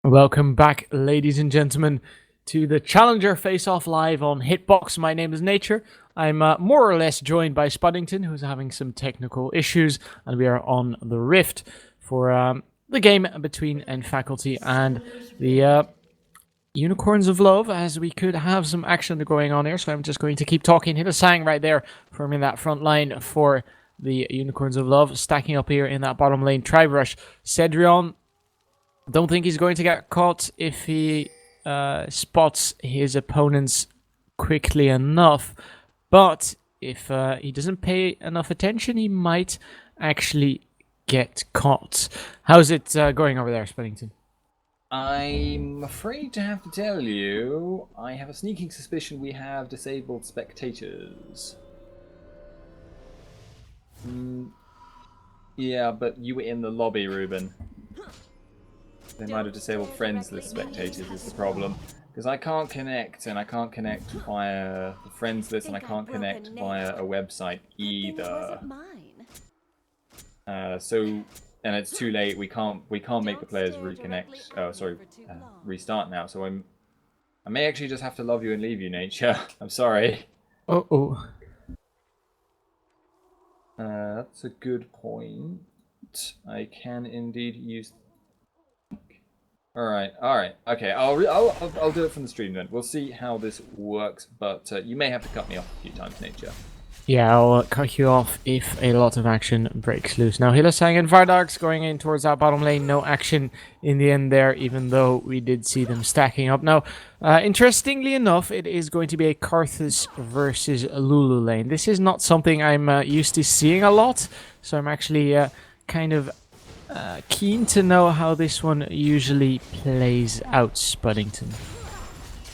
Welcome back, ladies and gentlemen, to the Challenger Face-Off live on Hitbox. My name is Nature. I'm more or less joined by Spuddington, who's having some technical issues, and we are on the Rift for the game between Faculty and the Unicorns of Love, as we could have some action going on here. So I'm just going to keep talking. Hit a sang right there, forming that front line for the Unicorns of Love, stacking up here in that bottom lane. Tribrush, Cedrion. Don't think he's going to get caught if he spots his opponents quickly enough. But if he doesn't pay enough attention, he might actually get caught. How's it going over there, Spuddington? I'm afraid to have to tell you, I have a sneaking suspicion we have disabled spectators. Yeah, but you were in the lobby, Ruben. They might have disabled friendsless spectators is the problem. Because I can't connect, and I can't connect via the friendsless, and I can't connect via a website either. And it's too late. We can't make the players reconnect. Oh, sorry, restart now. So I may actually just have to love you and leave you, Nature. I'm sorry. That's a good point. I can indeed use. All right, okay. I'll do it from the stream then. We'll see how this works, but you may have to cut me off a few times, Nature. Yeah, I'll cut you off if a lot of action breaks loose. Now, Hillisang and Vardarks going in towards that bottom lane. No action in the end there, even though we did see them stacking up. Now, interestingly enough, it is going to be a Karthus versus Lulu lane. This is not something I'm used to seeing a lot, so I'm actually kind of keen to know how this one usually plays out, Spuddington.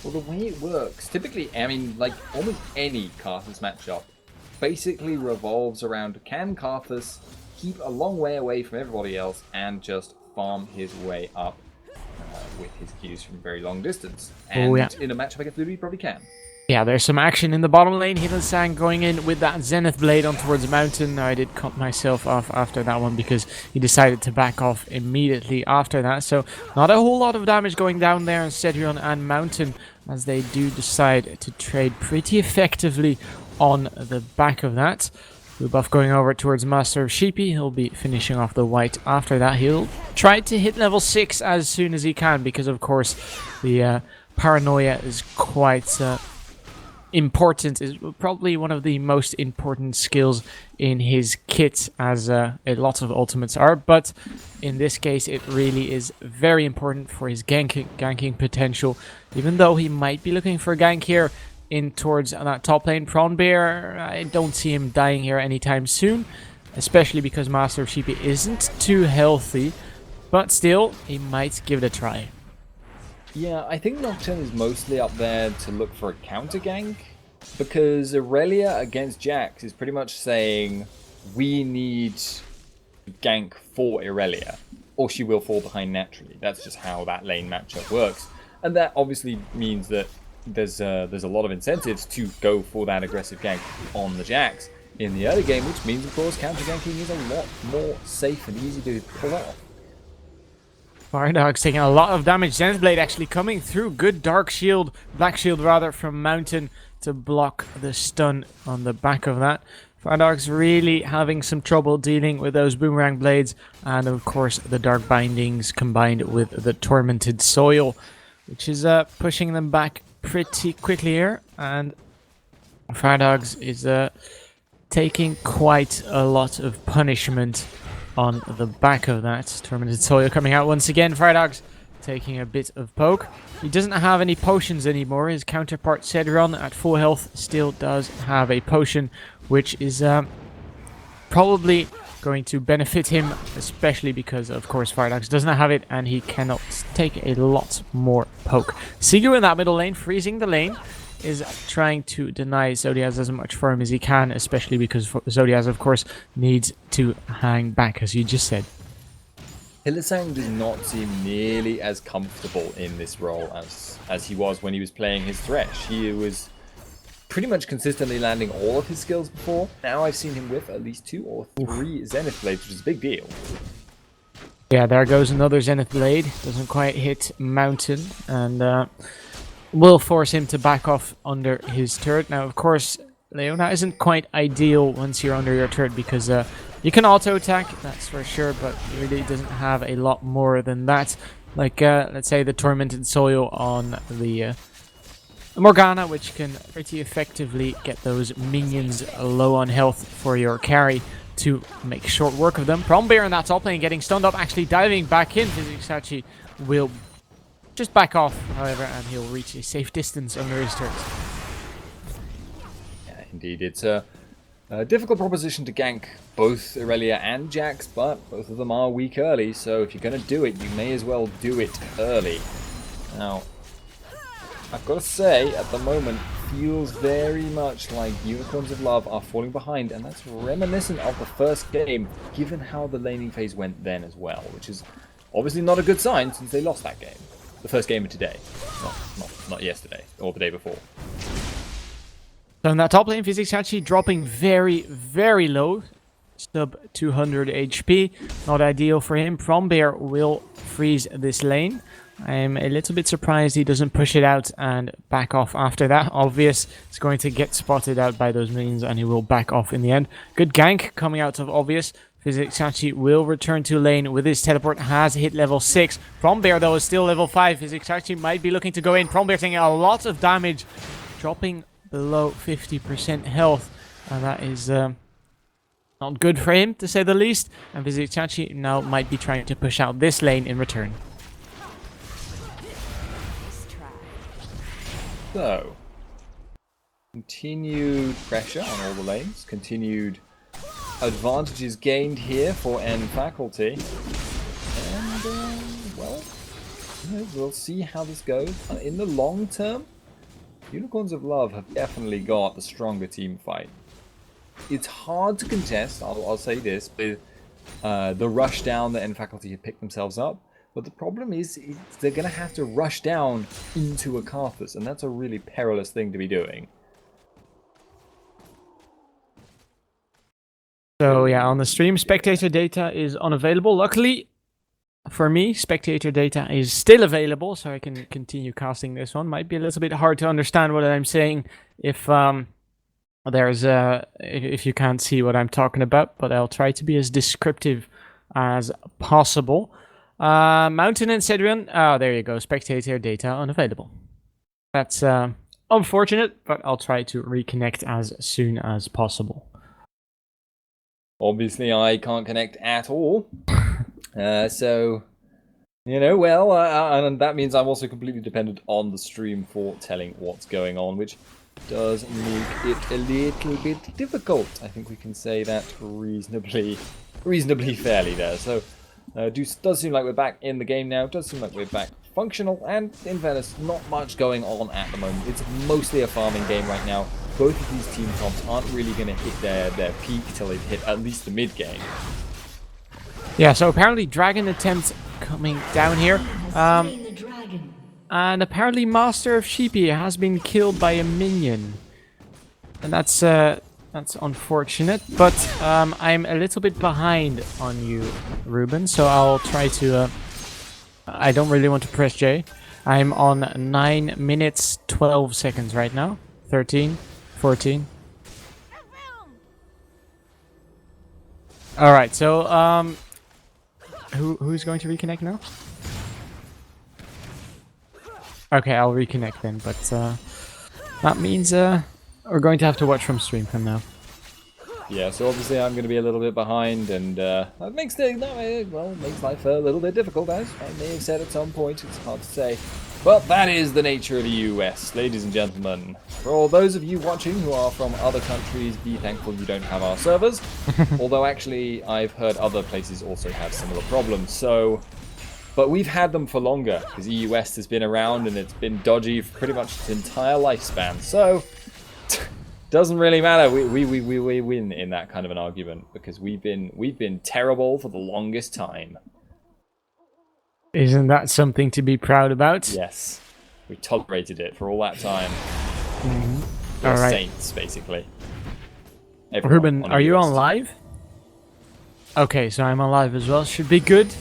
Well, the way it works, typically, I mean, like almost any Karthus matchup, basically revolves around, can Karthus keep a long way away from everybody else and just farm his way up with his Qs from very long distance? And in a matchup against Lulu, he probably can. Yeah, there's some action in the bottom lane. Hillisang going in with that Zenith Blade on towards Mountain. Now, I did cut myself off after that one because he decided to back off immediately after that. So, not a whole lot of damage going down there on Cedrion and Mountain, as they do decide to trade pretty effectively on the back of that. Blue buff going over towards Master of Sheepy. He'll be finishing off the white after that. He'll try to hit level 6 as soon as he can because, of course, the paranoia is quite important. Is probably one of the most important skills in his kit, as a lot of ultimates are. But in this case, it really is very important for his ganking potential. Even though he might be looking for a gank here in towards that top lane. Prawn Bear, I don't see him dying here anytime soon, especially because Master of Sheepy isn't too healthy, but still, he might give it a try. Yeah, I think Nocturne is mostly up there to look for a counter gank, because Aurelia against Jax is pretty much saying, we need gank for Aurelia, or she will fall behind naturally. That's just how that lane matchup works. And that obviously means that there's a lot of incentives to go for that aggressive gank on the Jax in the early game, which means, of course, counter ganking is a lot more safe and easy to pull off. Vardarks taking a lot of damage. Zenith Blade actually coming through. Good black shield rather, from Mountain to block the stun on the back of that. Vardarks really having some trouble dealing with those boomerang blades, and of course the dark bindings combined with the tormented soil, which is pushing them back pretty quickly here. And Vardarks is taking quite a lot of punishment on the back of that. Tormented soil coming out once again. Vardarks taking a bit of poke. He doesn't have any potions anymore. His counterpart Cedron at full health still does have a potion, which is probably going to benefit him, especially because, of course, Vardarks doesn't have it and he cannot take a lot more poke. Sigu in that middle lane, freezing the lane, is trying to deny Zodiaz as much farm as he can, especially because Zodiaz, of course, needs to hang back, as you just said. Hillisang does not seem nearly as comfortable in this role as he was when he was playing his Thresh. He was pretty much consistently landing all of his skills before. Now I've seen him with at least 2 or 3 Zenith Blades, which is a big deal. Yeah, there goes another Zenith Blade. Doesn't quite hit Mountain, and will force him to back off under his turret. Now, of course, Leona isn't quite ideal once you're under your turret, because you can auto-attack, that's for sure, but it really doesn't have a lot more than that. Like, let's say the Tormented Soil on the Morgana, which can pretty effectively get those minions low on health for your carry to make short work of them. Prombear in that top lane getting stunned up, actually diving back in. Physicsacci will just back off, however, and he'll reach a safe distance under his turret. Yeah, indeed, it's a difficult proposition to gank both Irelia and Jax, but both of them are weak early, so if you're going to do it, you may as well do it early. Now, I've got to say, at the moment, feels very much like Unicorns of Love are falling behind, and that's reminiscent of the first game, given how the laning phase went then as well, which is obviously not a good sign since they lost that game. The first game of today, not yesterday, or the day before. So in that top lane, Physicsacci dropping very, very low. Sub 200 HP. Not ideal for him. Prombear will freeze this lane. I'm a little bit surprised he doesn't push it out and back off after that. Obvious is going to get spotted out by those minions, and he will back off in the end. Good gank coming out of Obvious. Physicsacci will return to lane with his teleport. Has hit level 6. Prombear, though, is still level 5. Physicsacci might be looking to go in. Prombear taking a lot of damage. Dropping below 50% health. And that is not good for him, to say the least. And Physicsacci now might be trying to push out this lane in return. So, continued pressure on all the lanes, continued advantages gained here for N faculty, and well, we'll see how this goes. In the long term, Unicorns of Love have definitely got the stronger team fight. It's hard to contest, I'll say this, with the rush down that N faculty have picked themselves up. But the problem is they're going to have to rush down into a Karthus, and that's a really perilous thing to be doing. So yeah, on the stream, spectator data is unavailable. Luckily for me, spectator data is still available, so I can continue casting this one. Might be a little bit hard to understand what I'm saying if if you can't see what I'm talking about, but I'll try to be as descriptive as possible. Mountain and Cedrion. Oh, there you go. Spectator data unavailable. That's unfortunate, but I'll try to reconnect as soon as possible. Obviously, I can't connect at all. So, you know, well, and that means I'm also completely dependent on the stream for telling what's going on, which does make it a little bit difficult. I think we can say that reasonably fairly there. So, does seem like we're back in the game now. Does seem like we're back functional, and in fairness, not much going on at the moment. It's mostly a farming game right now. Both of these team comps aren't really going to hit their peak till they hit at least the mid game. Yeah, so apparently Dragon attempt coming down here. And apparently Master of Sheepy has been killed by a minion. And that's unfortunate, but I'm a little bit behind on you, Ruben, so I'll try to... I don't really want to press J. I'm on 9 minutes 12 seconds right now. 13, 14. Alright, so who's going to reconnect now? Okay, I'll reconnect then, but that means we're going to have to watch from stream from now. Yeah, so obviously I'm going to be a little bit behind, and that makes life a little bit difficult, as I may have said at some point. It's hard to say. But that is the nature of the US, ladies and gentlemen. For all those of you watching who are from other countries, be thankful you don't have our servers. Although actually, I've heard other places also have similar problems. So, but we've had them for longer, because EUS has been around and it's been dodgy for pretty much its entire lifespan. So, doesn't really matter. We win in that kind of an argument, because we've been terrible for the longest time. Isn't that something to be proud about? Yes. We tolerated it for all that time. Mm-hmm. We're all right. saints, basically. Everyone Ruben, are you on live? Okay, so I'm on live as well. Should be good.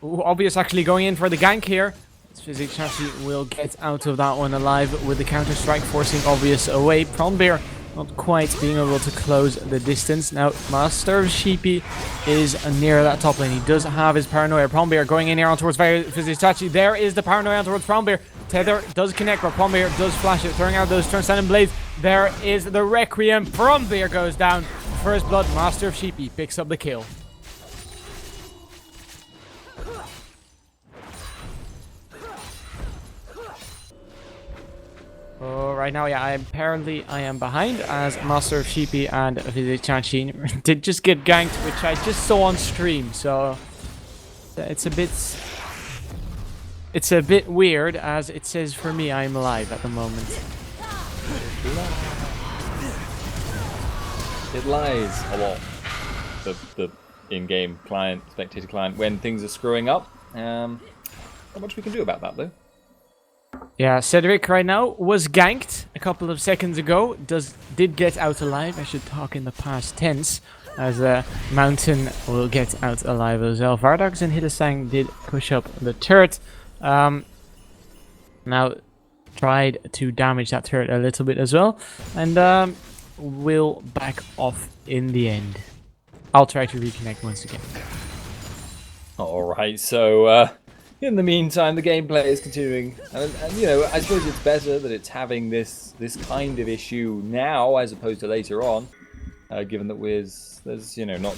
Ooh, Obvious actually going in for the gank here. Physichachi will get out of that one alive with the counter-strike, forcing Obvious away. Prombeer not quite being able to close the distance. Now, Master of Sheepy is near that top lane. He does have his Paranoia. Prombeer going in here on towards Physichachi. There is the Paranoia towards Prombeer. Tether does connect, but Prombeer does flash it, throwing out those Transcendent Blades. There is the Requiem. Prombeer goes down. First blood, Master of Sheepy picks up the kill. Oh, right now, yeah, apparently I am behind as Master of Sheepy and Physichachi did just get ganked, which I just saw on stream, so it's a bit weird, as it says for me I'm alive at the moment. It lies a lot. The in-game client, spectator client, when things are screwing up. Not much we can do about that, though. Yeah, Cedric right now was ganked a couple of seconds ago. Did get out alive. I should talk in the past tense, as Mountain will get out alive as well. Vardox and Hidesang did push up the turret. Now tried to damage that turret a little bit as well, and will back off in the end. I'll try to reconnect once again. Alright, so in the meantime, the gameplay is continuing, and you know, I suppose it's better that it's having this kind of issue now as opposed to later on, given that there's you know not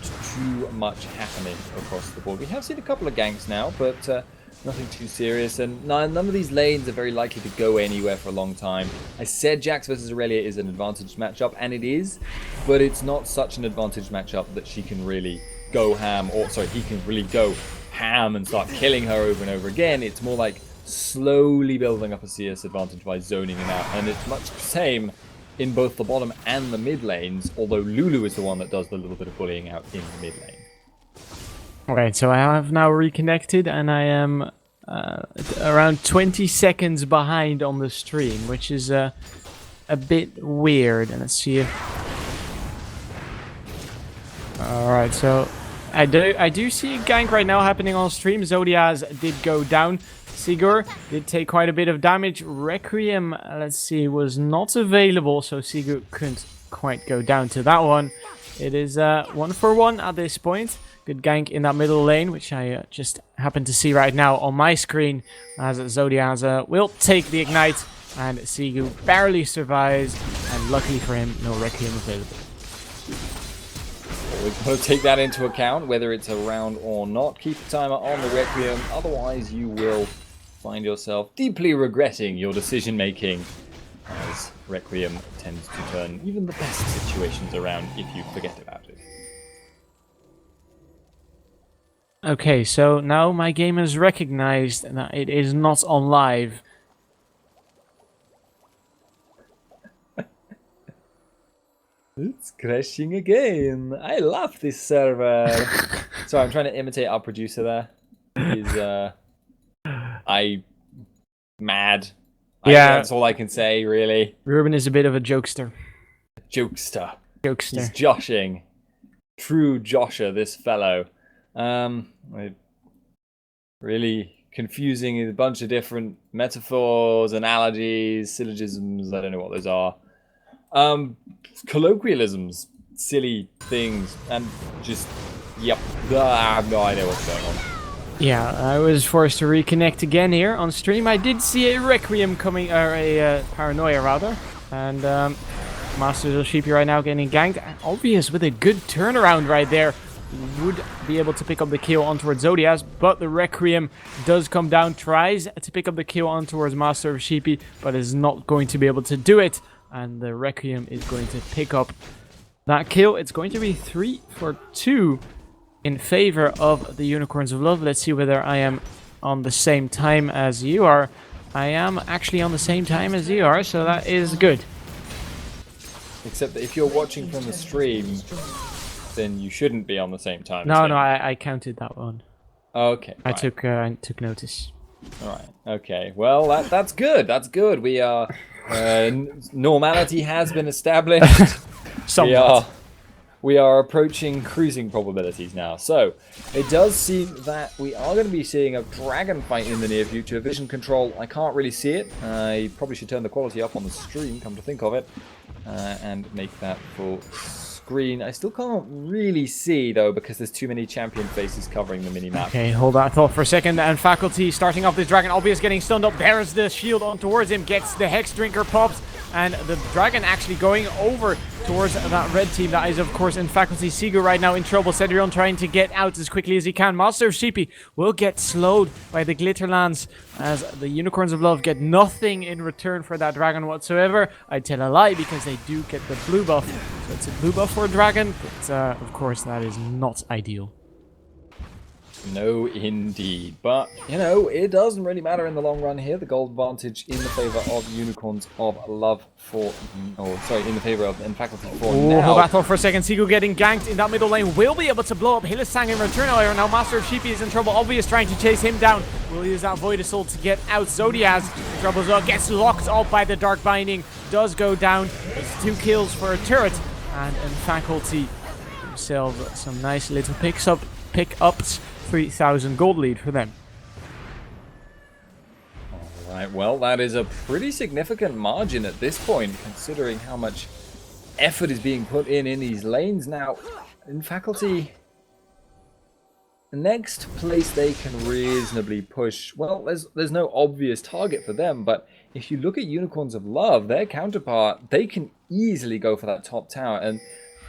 too much happening across the board. We have seen a couple of ganks now, but nothing too serious, and none of these lanes are very likely to go anywhere for a long time. I said Jax versus Aurelia is an advantage matchup, and it is, but it's not such an advantage matchup that she can really go ham, or sorry, he can really go ham and start killing her over and over again. It's more like slowly building up a CS advantage by zoning him out, and it's much the same in both the bottom and the mid lanes, although Lulu is the one that does the little bit of bullying out in the mid lane. Alright, so I have now reconnected, and I am around 20 seconds behind on the stream, which is a bit weird. And let's see if... Alright, so I do see a gank right now happening on stream. Zodiaz did go down. Sigur did take quite a bit of damage. Requiem, let's see, was not available, so Sigur couldn't quite go down to that one. It is 1-for-1 at this point. Good gank in that middle lane, which I just happen to see right now on my screen, as Zodiaz will take the ignite, and Sigur barely survives, and luckily for him, no Requiem available. We've got to take that into account, whether it's around or not. Keep the timer on the Requiem, otherwise you will find yourself deeply regretting your decision making, as Requiem tends to turn even the best situations around if you forget about it. Okay, so now my game has recognized that it is not on live. It's crashing again. I love this server. Sorry, I'm trying to imitate our producer there. He's mad. Yeah, that's all I can say, really. Ruben is a bit of a jokester. Jokester. He's joshing. True josher, this fellow. Really confusing a bunch of different metaphors, analogies, syllogisms. I don't know what those are. Colloquialisms, silly things, and just, yep, I have no idea what's going on. Yeah, I was forced to reconnect again here on stream. I did see a Requiem coming, or a Paranoia rather, and Masters of Sheepy right now getting ganked. Obvious with a good turnaround right there. Would be able to pick up the kill on towards Zodiaz, but the Requiem does come down, tries to pick up the kill on towards Master of Sheepy, but is not going to be able to do it. And the Requiem is going to pick up that kill. It's going to be 3-for-2 in favor of the Unicorns of Love. Let's see whether I am on the same time as you are. I am actually on the same time as you are, so that is good. Except that if you're watching from the stream, then you shouldn't be on the same time. No, I counted that one. Okay. I took notice. All right. Okay. Well, that's good. That's good. We are normality has been established. Somewhat. we are approaching cruising probabilities now. So it does seem that we are going to be seeing a dragon fight in the near future. Vision control, I can't really see it. I probably should turn the quality up on the stream, come to think of it, and make that full screen. I still can't really see, though, because there's too many champion faces covering the minimap. Okay, hold that thought for a second. And Faculty starting off this dragon. Obvious getting stunned up. There's the shield on towards him. Gets the Hex Drinker pops. And the dragon actually going over towards that red team. That is, of course, in Faculty. Sigu right now in trouble. Cedrion trying to get out as quickly as he can. Master of Sheepy will get slowed by the Glitterlands as the Unicorns of Love get nothing in return for that dragon whatsoever. I'd tell a lie because they do get the blue buff. So it's a blue buff for a dragon. But, of course, that is not ideal. No, indeed. But, you know, it doesn't really matter in the long run here. The gold advantage in the favor of Unicorns of Love for... Oh, sorry, in the favor of Faculty for now. Hold that thought for a second. Sigu getting ganked in that middle lane. Will be able to blow up Hylissang in return. However, now Master of Sheepy is in trouble. Obvious trying to chase him down. Will use that Void Assault to get out. Zodiaz in trouble as well. Gets locked up by the Dark Binding. Does go down. It's 2 kills for a turret. And Faculty themselves some nice little pickups. 3,000 gold lead for them. Alright, well, that is a pretty significant margin at this point, considering how much effort is being put in these lanes. Now, in Faculty, the next place they can reasonably push, well, there's no obvious target for them, but if you look at Unicorns of Love, their counterpart, they can easily go for that top tower, and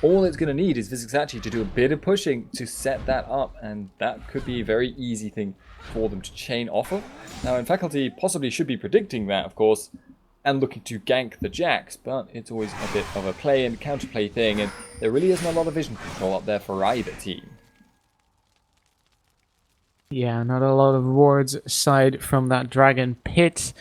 all it's going to need is Visixachi to do a bit of pushing to set that up, and that could be a very easy thing for them to chain off of. Now, in Faculty, possibly should be predicting that, of course, and looking to gank the Jax, but it's always a bit of a play and counterplay thing, and there really isn't a lot of vision control up there for either team. Yeah, not a lot of wards aside from that Dragon Pit.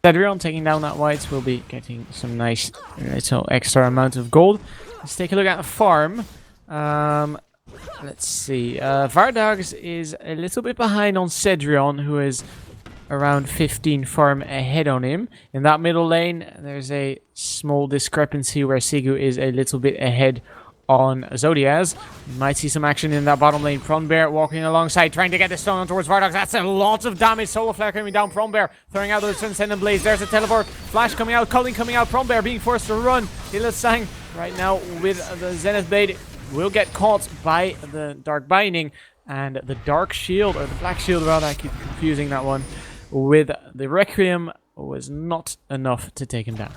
Cedrion taking down that Whites will be getting some nice little extra amount of gold. Let's take a look at the farm. Let's see. Vardags is a little bit behind on Cedrion, who is around 15 farm ahead on him. In that middle lane, there's a small discrepancy where Sigu is a little bit ahead on Zodiaz. Might see some action in that bottom lane. Prombear walking alongside, trying to get the stone on towards Vardags. That's a lot of damage. Solar Flare coming down. Prombear throwing out those Transcendent Blades. There's a teleport. Flash coming out. Culling coming out. Prombear being forced to run. Hylissang right now with the Zenith Blade will get caught by the Dark Binding. And the Dark Shield, or the Black Shield rather, I keep confusing that one, with the Requiem was not enough to take him down.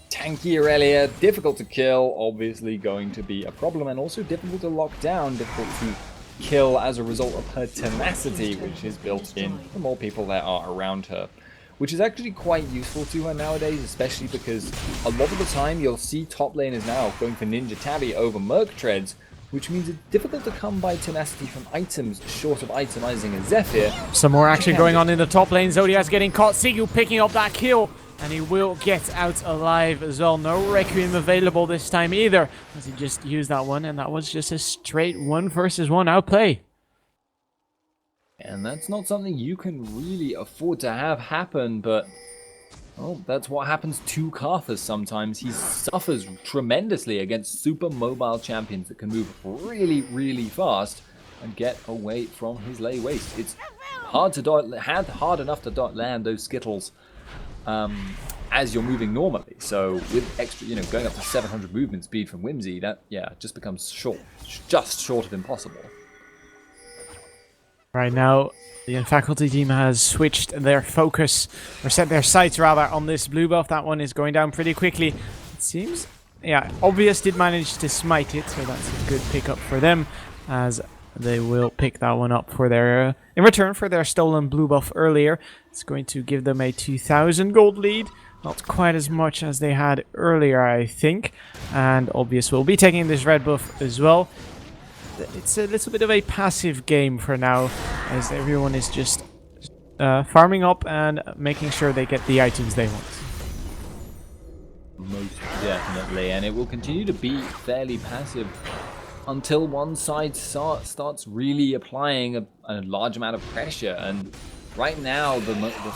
Tanky Aurelia, difficult to kill, obviously going to be a problem, and also difficult to lock down, difficult to kill as a result of her tenacity, which is built in the more people there are around her. Which is actually quite useful to her nowadays, especially because a lot of the time you'll see top laners now going for Ninja Tabby over Merc Treads, which means it's difficult to come by tenacity from items short of itemizing a Zephyr. Some more action going on in the top lane. Zodiac's getting caught. Sigu picking up that kill. And he will get out alive as well. No Requiem available this time either, as he just used that one, and that was just a straight 1 versus 1 outplay. And that's not something you can really afford to have happen, but well, that's what happens to Karthus sometimes. He suffers tremendously against super mobile champions that can move really, really fast and get away from his lay waste. It's hard enough to land those Skittles as you're moving normally. So with extra, going up to 700 movement speed from Whimsy, that just becomes just short of impossible. Right now, the Faculty team has switched their focus, or set their sights rather, on this blue buff. That one is going down pretty quickly. It seems, Obvious did manage to smite it, so that's a good pickup for them, as they will pick that one up for their in return for their stolen blue buff earlier. It's going to give them a 2,000 gold lead. Not quite as much as they had earlier, I think. And Obvious will be taking this red buff as well. It's a little bit of a passive game for now, as everyone is just farming up and making sure they get the items they want. Most definitely, and it will continue to be fairly passive until one side starts really applying a large amount of pressure. And right now, the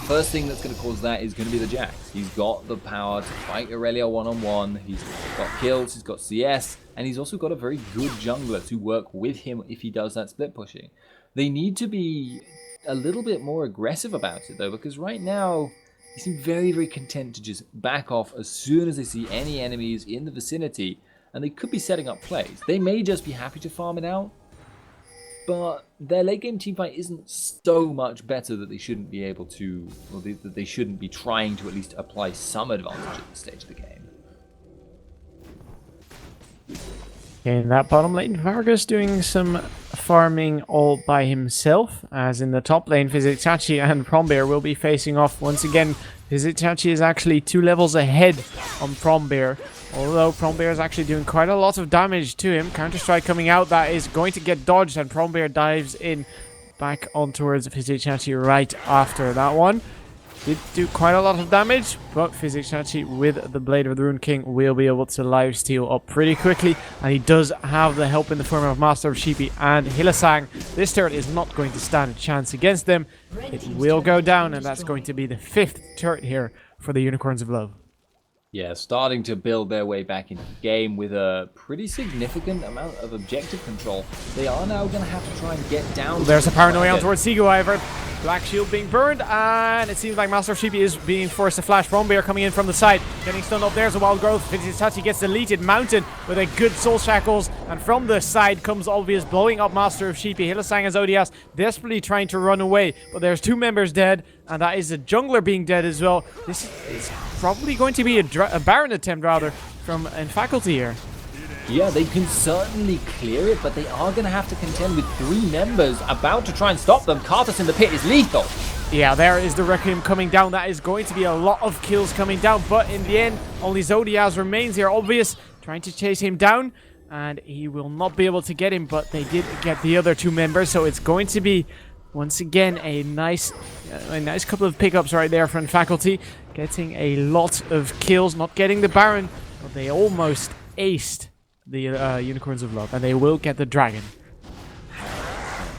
first thing that's going to cause that is going to be the Jax. He's got the power to fight Irelia one-on-one. He's got kills, he's got CS, and he's also got a very good jungler to work with him if he does that split pushing. They need to be a little bit more aggressive about it, though, because right now, they seem very, very content to just back off as soon as they see any enemies in the vicinity, and they could be setting up plays. They may just be happy to farm it out, but their late game teamfight isn't so much better that they shouldn't be able to, or that they shouldn't be trying to at least apply some advantage at this stage of the game. In that bottom lane, Vargas doing some farming all by himself, as in the top lane, Fizitachi and Prombear will be facing off once again. Fizitachi is actually 2 levels ahead on Prombear, although Prombear is actually doing quite a lot of damage to him. Counter-Strike coming out, that is going to get dodged, and Prombear dives in back on towards Fizitachi right after that one. Did do quite a lot of damage, but Fizitachi with the Blade of the Rune King will be able to lifesteal up pretty quickly, and he does have the help in the form of Master of Sheepy and Hillisang. This turret is not going to stand a chance against them. It will go down, and that's going to be the 5th turret here for the Unicorns of Love. Yeah, starting to build their way back into the game with a pretty significant amount of objective control. They are now going to have to try and get down. There's a paranoia on towards Sigu, however. Black Shield being burned, and it seems like Master of Sheepy is being forced to flash. Brombear coming in from the side, getting stunned up. There's a wild growth. Fizitachi gets deleted. Mountain with a good soul shackles, and from the side comes Obvious, blowing up Master of Sheepy. Hillisang and Zodias desperately trying to run away, but there's 2 members dead, and that is a jungler being dead as well. This is probably going to be a Baron attempt, rather, from Faculty here. Yeah, they can certainly clear it, but they are going to have to contend with 3 members about to try and stop them. Karthus in the pit is lethal. Yeah, there is the Requiem coming down. That is going to be a lot of kills coming down, but in the end, only Zodias remains here. Obvious trying to chase him down, and he will not be able to get him, but they did get the other 2 members, so it's going to be, once again, a nice couple of pickups right there from Faculty, getting a lot of kills, not getting the Baron, but they almost aced the Unicorns of Love, and they will get the dragon.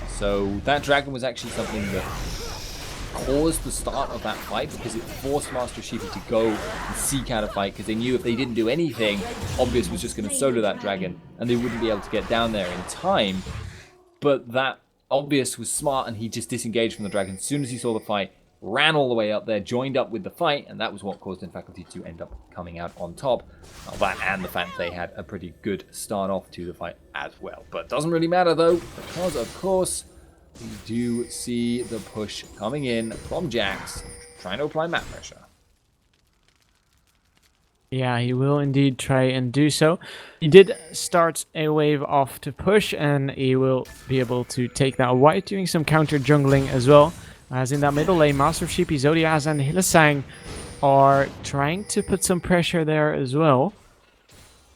So that dragon was actually something that caused the start of that fight, because it forced Master Sheepy to go and seek out a fight, because they knew if they didn't do anything, Obvious was just going to solo that dragon and they wouldn't be able to get down there in time. But that Obvious was smart, and he just disengaged from the dragon as soon as he saw the fight, ran all the way up there, joined up with the fight, and that was what caused Faculty to end up coming out on top. Well, that and the fact they had a pretty good start off to the fight as well. But doesn't really matter though, because of course we do see the push coming in from Jax, trying to apply map pressure. Yeah, he will indeed try and do so. He did start a wave off to push, and he will be able to take that white, doing some counter jungling as well. As in that middle lane, Master of Sheepy, Zodias, and Hillisang are trying to put some pressure there as well.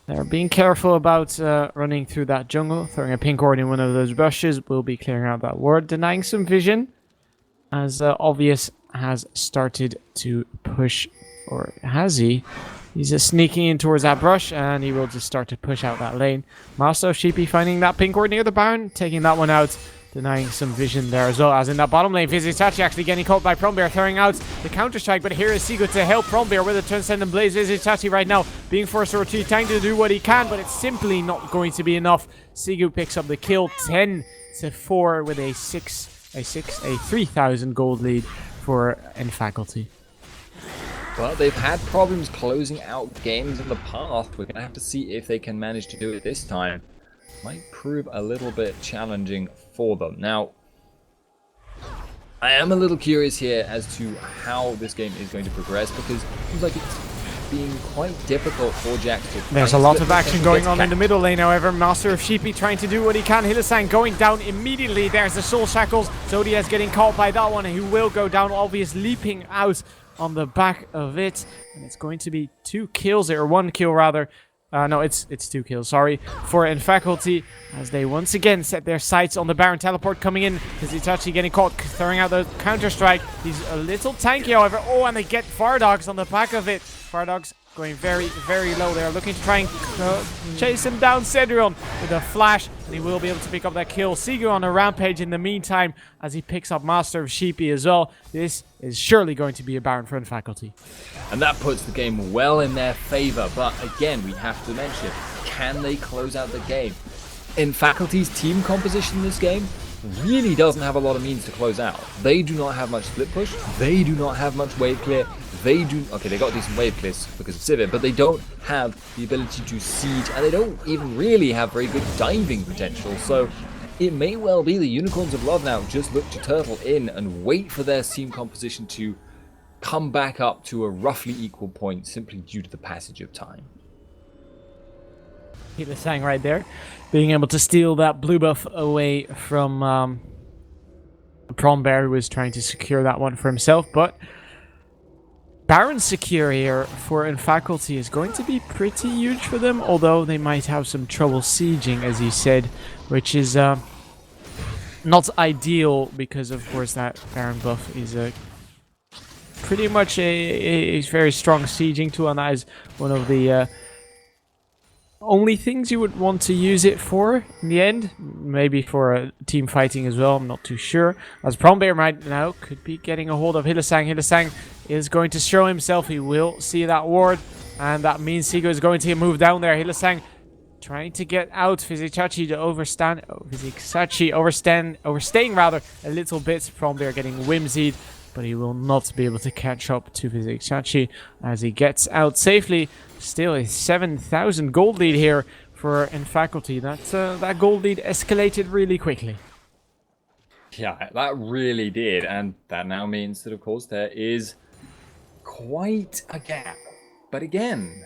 They're being careful about running through that jungle. Throwing a pink ward in one of those bushes will be clearing out that ward, denying some vision. As Obvious has started to push, or has he? He's just sneaking in towards that brush, and he will just start to push out that lane. Master of Sheepy finding that pink ward near the Baron, taking that one out. Denying some vision there as well, as in that bottom lane, Fizitachi actually getting caught by Prombear, throwing out the counter-strike, but here is Sigu to help Prombear with a Transcendent Blaze. Fizitachi right now being forced to retreat, trying to do what he can, but it's simply not going to be enough. Sigu picks up the kill, 10-4 with a 3,000 gold lead for Faculty. Well, they've had problems closing out games in the past. We're going to have to see if they can manage to do it this time. Might prove a little bit challenging for them. Now, I am a little curious here as to how this game is going to progress, because it seems like it's being quite difficult for Jax to... There's a lot of action going on in the middle lane, however. Master of Sheepy trying to do what he can. Hillisang going down immediately. There's the soul shackles. Zodia's getting caught by that one, and he will go down. Obvious leaping out on the back of it, and it's going to be 2 kills there, or 1 kill rather. No, it's 2 kills, sorry, for Faculty, as they once again set their sights on the Baron. Teleport coming in, Fizitachi getting caught, throwing out the counter-strike. He's a little tanky, however. Oh, and they get Fardogs on the back of it. Fardogs going very, very low. They're looking to try and chase him down. Cedrion with a flash, and he will be able to pick up that kill. Sigu on a rampage in the meantime as he picks up Master of Sheepy as well. This is surely going to be a Baron for Faculty. And that puts the game well in their favor. But again, we have to mention, can they close out the game? In Faculty's team composition in this game, really doesn't have a lot of means to close out. They do not have much split push. They do not have much wave clear. They got decent wave clears because of Civet, but they don't have the ability to siege, and they don't even really have very good diving potential. So it may well be the Unicorns of Love now just look to turtle in and wait for their team composition to come back up to a roughly equal point simply due to the passage of time. Hylissang right there, being able to steal that blue buff away from Prombear, who was trying to secure that one for himself. But Baron secure here for Faculty is going to be pretty huge for them, although they might have some trouble sieging, as you said, which is not ideal because, of course, that Baron buff is pretty much a very strong sieging tool, and that is one of the only things you would want to use it for in the end. Maybe for team fighting as well, I'm not too sure. As Prombear right now could be getting a hold of Hylissang. Hylissang is going to show himself. He will see that ward, and that means Sigu is going to move down there. Hylissang trying to get out Vizicsacsi to overstaying rather a little bit. Prombear getting whimsied, but he will not be able to catch up to Vizicsacsi as he gets out safely. Still a 7,000 gold lead here for Faculty. That gold lead escalated really quickly. Yeah, that really did, and that now means that, of course, there is quite a gap. But again,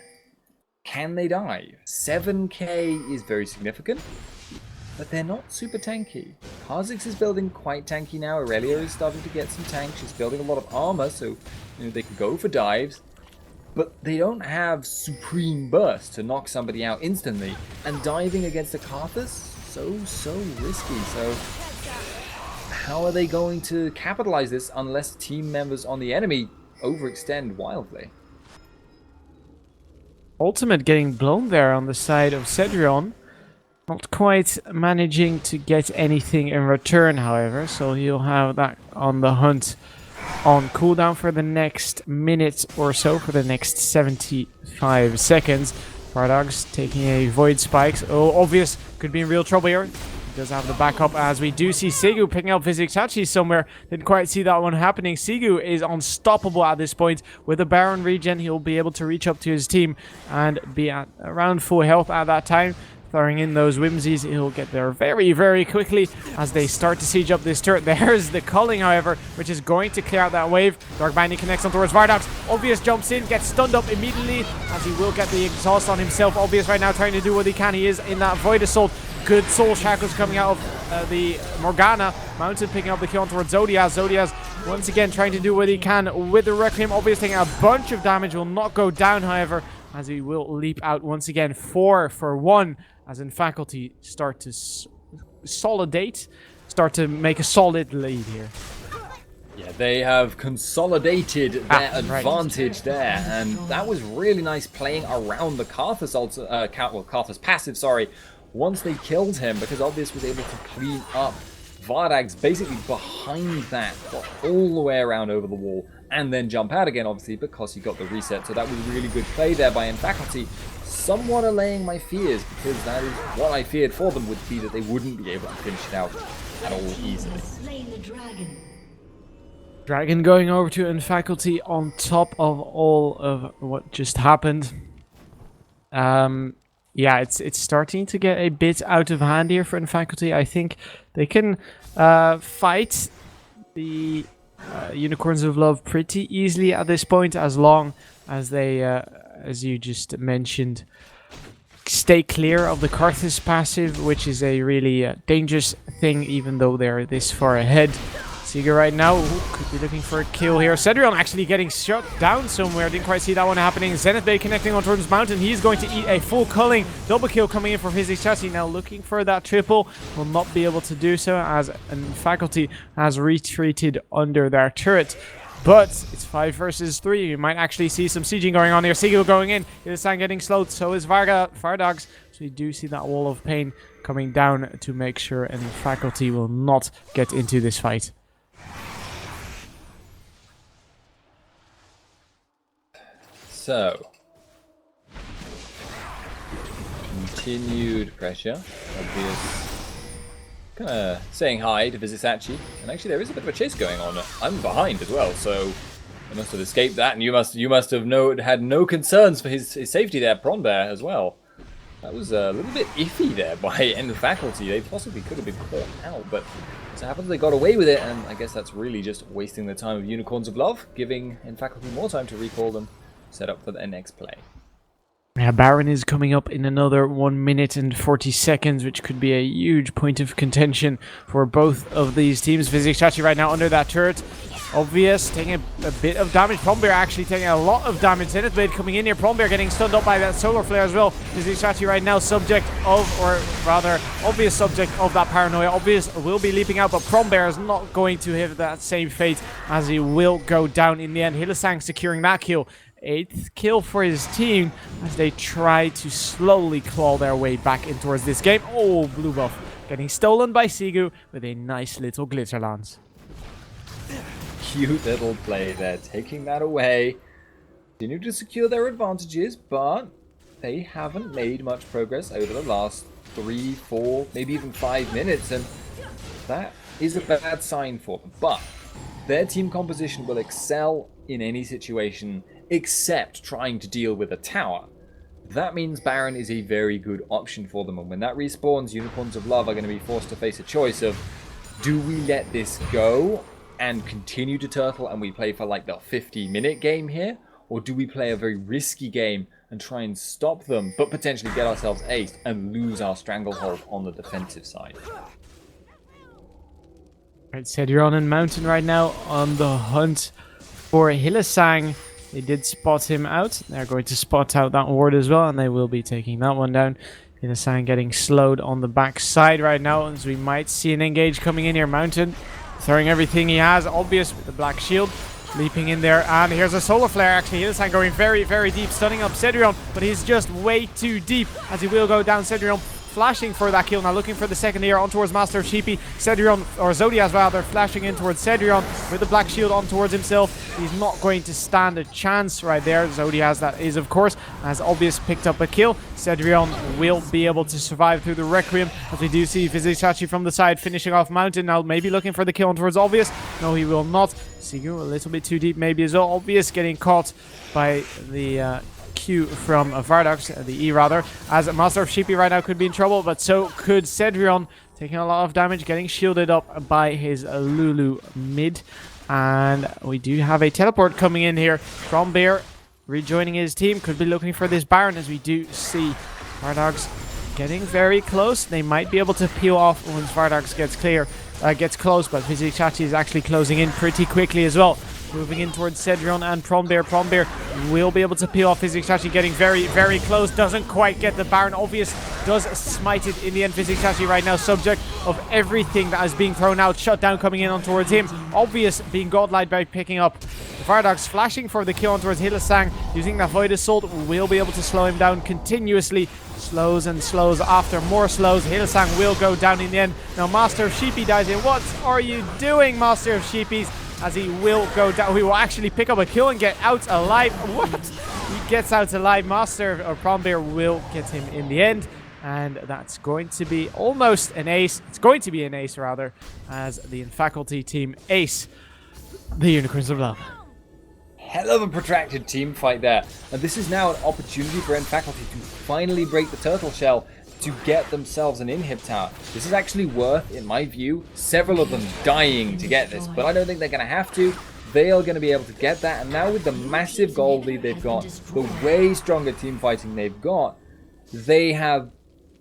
can they dive? 7k is very significant, but they're not super tanky. Kha'Zix is building quite tanky now. Aurelia is starting to get some tank. She's building a lot of armor, so they can go for dives. But they don't have supreme burst to knock somebody out instantly. And diving against a Karthus, so risky. So how are they going to capitalize this unless team members on the enemy overextend wildly? Ultimate getting blown there on the side of Cedrion. Not quite managing to get anything in return, however. So he'll have that on the hunt on cooldown for the next minute or so, for the next 75 seconds. Paradox taking a Void Spikes. Oh, obvious. Could be in real trouble here. He does have the backup, as we do see Sigu picking up Vizicsacsi somewhere. Didn't quite see that one happening. Sigu is unstoppable at this point. With a Baron regen, he'll be able to reach up to his team and be at around full health at that time. Throwing in those whimsies, he'll get there very, very quickly as they start to siege up this turret. There's the culling, however, which is going to clear out that wave. Dark Binding connects on towards Vardox. Obvious jumps in, gets stunned up immediately as he will get the exhaust on himself. Obvious right now trying to do what he can. He is in that Void Assault. Good soul shackles coming out of the Morgana. Mountain picking up the kill on towards Zodiaz. Zodiaz once again trying to do what he can with the Requiem. Obvious taking a bunch of damage. Will not go down, however, as he will leap out once again. 4 for 1. As Faculty start to start to make a solid lead here. Yeah, they have consolidated their advantage there, and that was really nice playing around the Karthus Karthus passive, sorry, once they killed him, because Obvious was able to clean up Vardags basically behind that, got all the way around over the wall, and then jump out again, obviously, because he got the reset. So that was really good play there by Faculty. Somewhat allaying my fears, because that is what I feared for them, would be that they wouldn't be able to finish it out at all easily. Dragon going over to Faculty on top of all of what just happened. Yeah, it's starting to get a bit out of hand here for Faculty. I think they can fight the Unicorns of Love pretty easily at this point, as long as they, as you just mentioned, stay clear of the Karthus passive, which is a really dangerous thing, even though they're this far ahead. Sigur right now could be looking for a kill here. Cedrion actually getting shot down somewhere. Didn't quite see that one happening. Zenith Blade connecting on towards Mountain. He's going to eat a full culling. Double kill coming in for Vizicsacsi. Now looking for that triple. Will not be able to do so, as Faculty has retreated under their turret. But it's 5 versus 3. You might actually see some sieging going on here. Sigu going in. Hylissang getting slowed. So is Vardogs. So you do see that wall of pain coming down to make sure any faculty will not get into this fight. So, continued pressure. Obvious. Kind of saying hi to Vizisachi, and actually there is a bit of a chase going on. I'm behind as well, so I must have escaped that, and you must have had no concerns for his safety there, Pronbear, as well. That was a little bit iffy there by End Faculty. They possibly could have been caught out, but as it happens they got away with it, and I guess that's really just wasting the time of Unicorns of Love, giving End Faculty more time to recall them, set up for the next play. Yeah, Baron is coming up in another 1 minute and 40 seconds, which could be a huge point of contention for both of these teams. Vizisachi right now under that turret. Obvious, taking a bit of damage. Prombear actually taking a lot of damage. Zenith Blade coming in here. Prombear getting stunned up by that solar flare as well. Vizisachi right now subject of, or rather, Obvious subject of that paranoia. Obvious will be leaping out, but Prombear is not going to have that same fate as he will go down in the end. Hylissang securing that kill. 8th kill for his team as they try to slowly claw their way back in towards this game. Oh, blue buff getting stolen by Sigu with a nice little glitter lance. Cute little play there, taking that away. Continue to secure their advantages, but they haven't made much progress over the last 3, 4, maybe even 5 minutes, and that is a bad sign for them. But their team composition will excel in any situation except trying to deal with a tower. That means Baron is a very good option for them, and when that respawns, Unicorns of Love are going to be forced to face a choice of, do we let this go and continue to turtle and we play for like the 50-minute game here, or do we play a very risky game and try and stop them, but potentially get ourselves aced and lose our stranglehold on the defensive side? Right, Cedrion and Mountain right now on the hunt for Hylissang. They did spot him out. They're going to spot out that ward as well, and they will be taking that one down. Hylissang getting slowed on the back side right now, as we might see an engage coming in here. Mountain throwing everything he has. Obvious with the black shield. Leaping in there, and here's a solar flare actually. Hylissang going very, very deep, stunning up Cedrion, but he's just way too deep as he will go down. Cedrion flashing for that kill, now looking for the second here on towards Master of Sheepy. Cedrion, or Zodiaz rather, flashing in towards Cedrion with the black shield on towards himself. He's not going to stand a chance right there. Zodiaz, that is, of course, has Obvious picked up a kill. Cedrion will be able to survive through the Requiem, as we do see Vizisachi from the side finishing off Mountain. Now maybe looking for the kill on towards Obvious. No, he will not. Sigu a little bit too deep maybe as well. Obvious getting caught by the Q from Vardogs, the E rather, as Master of Sheepy right now could be in trouble, but so could Cedrion, taking a lot of damage, getting shielded up by his Lulu mid. And we do have a teleport coming in here from Bear, rejoining his team. Could be looking for this Baron, as we do see Vardogs getting very close. They might be able to peel off once Vardogs gets close, but Vizisachi is actually closing in pretty quickly as well. Moving in towards Cedrion and Prombear. Prombear will be able to peel off Vizisachi, getting very, very close. Doesn't quite get the Baron. Obvious does smite it in the end. Vizisachi right now subject of everything that is being thrown out. Shutdown coming in on towards him. Obvious being godlike by picking up Vardogs, flashing for the kill on towards Hylissang. Using that Void Assault will be able to slow him down continuously. Slows and slows after more slows. Hylissang will go down in the end. Now Master of Sheepy dies in. What are you doing, Master of Sheepies? As he will go down. He will actually pick up a kill and get out alive. What? He gets out alive. Master or Prombear will get him in the end. And that's going to be almost an ace. It's going to be an ace, rather, as the faculty team ace the Unicorns of Love. Hell of a protracted team fight there. And this is now an opportunity for End Faculty to finally break the turtle shell to get themselves an inhib tower. This is actually worth, in my view, several of them dying to get this, but I don't think they're going to have to. They are going to be able to get that, and now with the massive gold lead they've got, the way stronger team fighting they've got, they have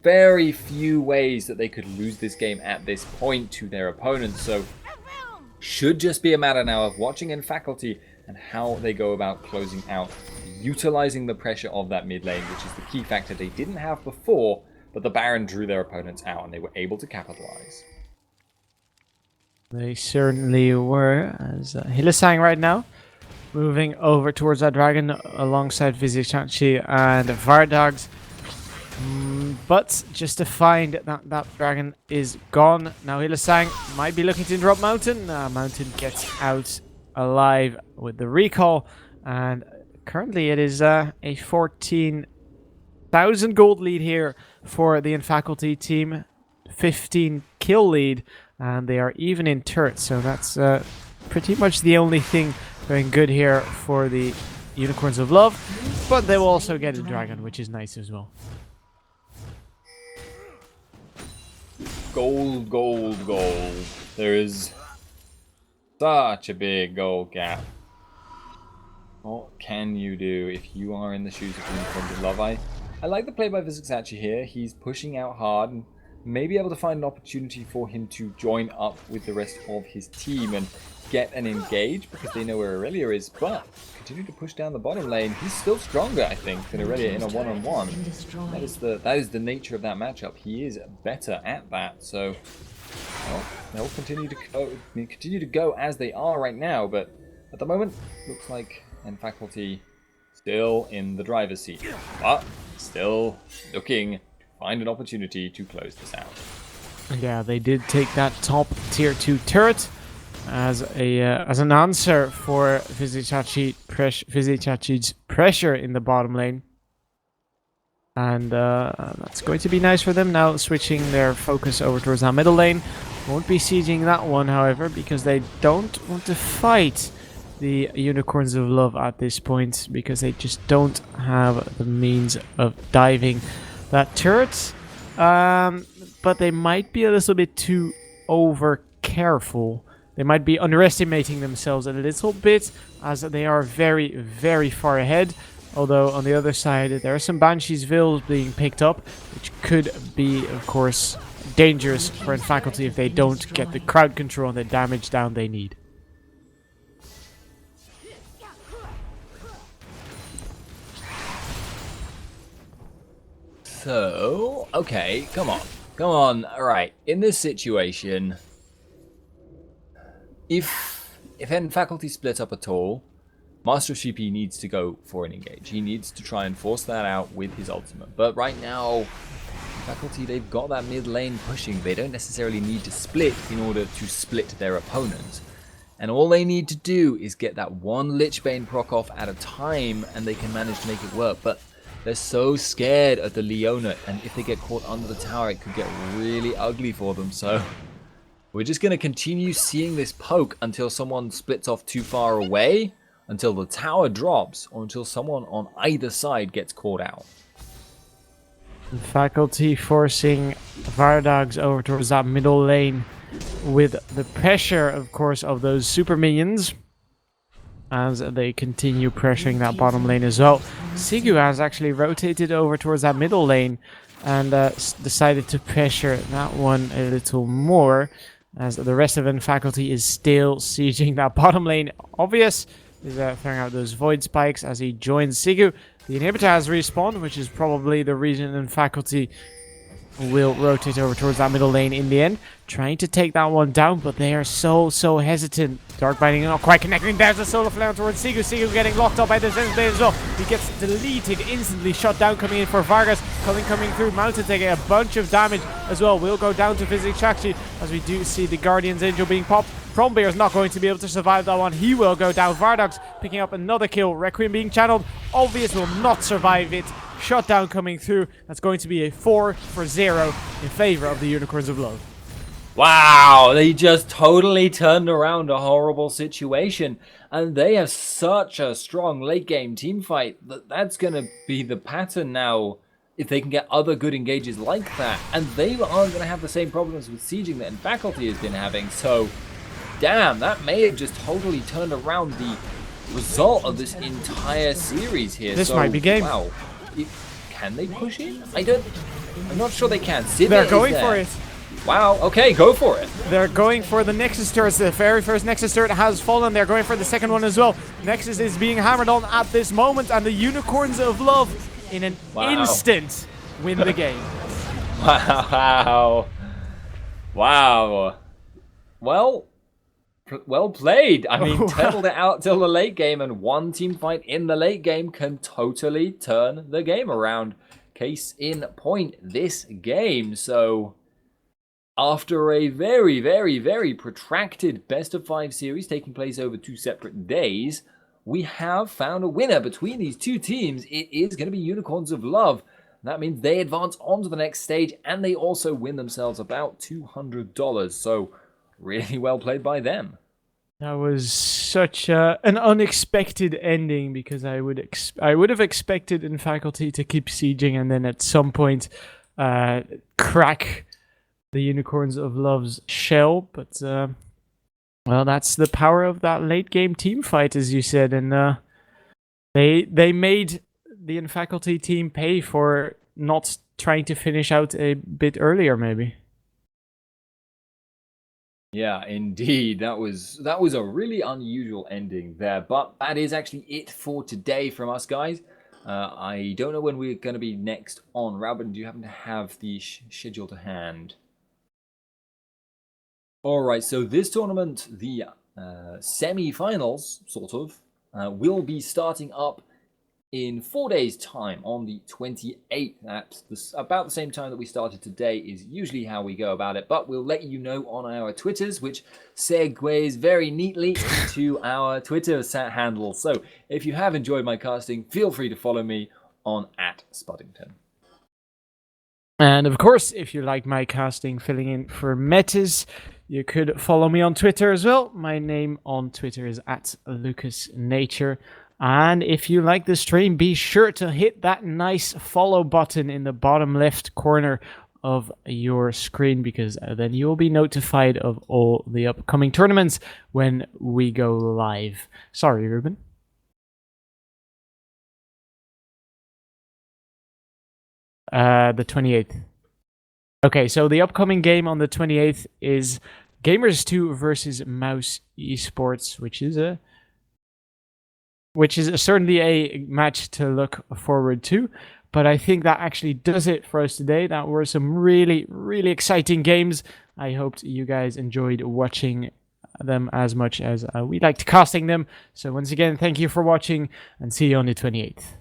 very few ways that they could lose this game at this point to their opponents. So should just be a matter now of watching End Faculty and how they go about closing out, utilizing the pressure of that mid lane, which is the key factor they didn't have before. But the Baron drew their opponents out and they were able to capitalize. They certainly were. As Hylissang right now, moving over towards that dragon alongside Vizichachi and Vardogs. But just to find that that dragon is gone. Now Hylissang might be looking to interrupt Mountain. Mountain gets out alive with the recall. And currently it is a 14,000 gold lead here for the Infaculty team. 15 kill lead. And they are even in turrets. So that's pretty much the only thing going good here for the Unicorns of Love. But they will also get a dragon, which is nice as well. Gold, gold, gold. There is such a big gold gap. What can you do if you are in the shoes of Unicorns of Love? I like the play by Vizichachi here. He's pushing out hard and may be able to find an opportunity for him to join up with the rest of his team and get an engage because they know where Aurelia is, but continue to push down the bottom lane. He's still stronger, I think, than Aurelia in a one-on-one. That is the nature of that matchup. He is better at that, so well, they'll continue to go as they are right now, but at the moment, looks like Infaculty still in the driver's seat, but still looking find an opportunity to close this out. Yeah, they did take that top tier 2 turret as an answer for Vizichachi's pressure in the bottom lane. And that's going to be nice for them now, switching their focus over towards that middle lane. Won't be sieging that one, however, because they don't want to fight the Unicorns of Love at this point, because they just don't have the means of diving that turret, but they might be a little bit too over careful. They might be underestimating themselves a little bit, as they are very, very far ahead. Although on the other side, there are some Banshee's Vills being picked up, which could be, of course, dangerous for Infaculty if they don't get the crowd control and the damage down they need. So, okay, come on, alright, in this situation, if Infaculty split up at all, Master of CP needs to go for an engage. He needs to try and force that out with his ultimate, but right now, Infaculty, they've got that mid lane pushing. They don't necessarily need to split in order to split their opponent. And all they need to do is get that one Lichbane proc off at a time, and they can manage to make it work, but they're so scared of the Leona, and if they get caught under the tower, it could get really ugly for them. So we're just going to continue seeing this poke until someone splits off too far away, until the tower drops, or until someone on either side gets caught out. Faculty forcing Vardogs over towards that middle lane with the pressure, of course, of those super minions, as they continue pressuring that bottom lane as well. Sigu has actually rotated over towards that middle lane and decided to pressure that one a little more, as the rest of Infaculty is still sieging that bottom lane. Obvious is throwing out those void spikes as he joins Sigu. The inhibitor has respawned, which is probably the reason Infaculty will rotate over towards that middle lane in the end, trying to take that one down, but they are so hesitant. Dark Binding not quite connecting. There's a Solar Flare towards Sigu. Sigu getting locked up by the Zen's Blade as well. He gets deleted instantly, shot down coming in for Vargas. Coming through, Mountain taking a bunch of damage as well. Will go down to Vizichachi as we do see the Guardian's Angel being popped. Prombeer is not going to be able to survive that one. He will go down. Vardogs picking up another kill. Requiem being channeled. Obvious will not survive it. Shutdown coming through. That's going to be a 4-0 in favor of the Unicorns of Love. Wow, they just totally turned around a horrible situation. And they have such a strong late game team fight that's going to be the pattern now if they can get other good engages like that. And they aren't going to have the same problems with sieging that Infaculty has been having. So, damn, that may have just totally turned around the result of this entire series here. This might be game. Wow. Can they push it? I'm not sure they can. They're going for it. Wow, okay, go for it. They're going for the Nexus turret. The very first Nexus turret has fallen. They're going for the second one as well. Nexus is being hammered on at this moment, and the Unicorns of Love in an instant win the game. Wow. Wow. Well, Well played. I mean, Oh, turtled it out till the late game, and one team fight in the late game can totally turn the game around. Case in point, this game. So, after a very, very, very protracted best-of-5 series taking place over 2 separate days, we have found a winner between these two teams. It is going to be Unicorns of Love. That means they advance on to the next stage, and they also win themselves about $200. So, really well played by them. that was such an unexpected ending, because I would have expected in faculty to keep sieging and then at some point crack the Unicorns of Love's shell. But well, that's the power of that late game team fight, as you said, and they made the in-faculty team pay for not trying to finish out a bit earlier, maybe. Yeah, indeed. That was a really unusual ending there. But that is actually it for today from us, guys. I don't know when we're going to be next on. Robin, do you happen to have the schedule to hand? Alright, so this tournament, the semi-finals, sort of, will be starting up in 4 days' time on the 28th. At about the same time that we started today is usually how we go about it, but we'll let you know on our Twitters, which segues very neatly into our Twitter handle. So if you have enjoyed my casting, feel free to follow me on @Spuddington. And of course, if you like my casting filling in for Metis, you could follow me on Twitter as well. My name on Twitter is @LucasNature. And if you like the stream, be sure to hit that nice follow button in the bottom left corner of your screen, because then you will be notified of all the upcoming tournaments when we go live. Sorry, Ruben. The 28th. Okay, so the upcoming game on the 28th is Gamers 2 versus Mouse Esports, which is certainly a match to look forward to. But I think that actually does it for us today. That were some really, really exciting games. I hoped you guys enjoyed watching them as much as we liked casting them. So once again, thank you for watching, and see you on the 28th.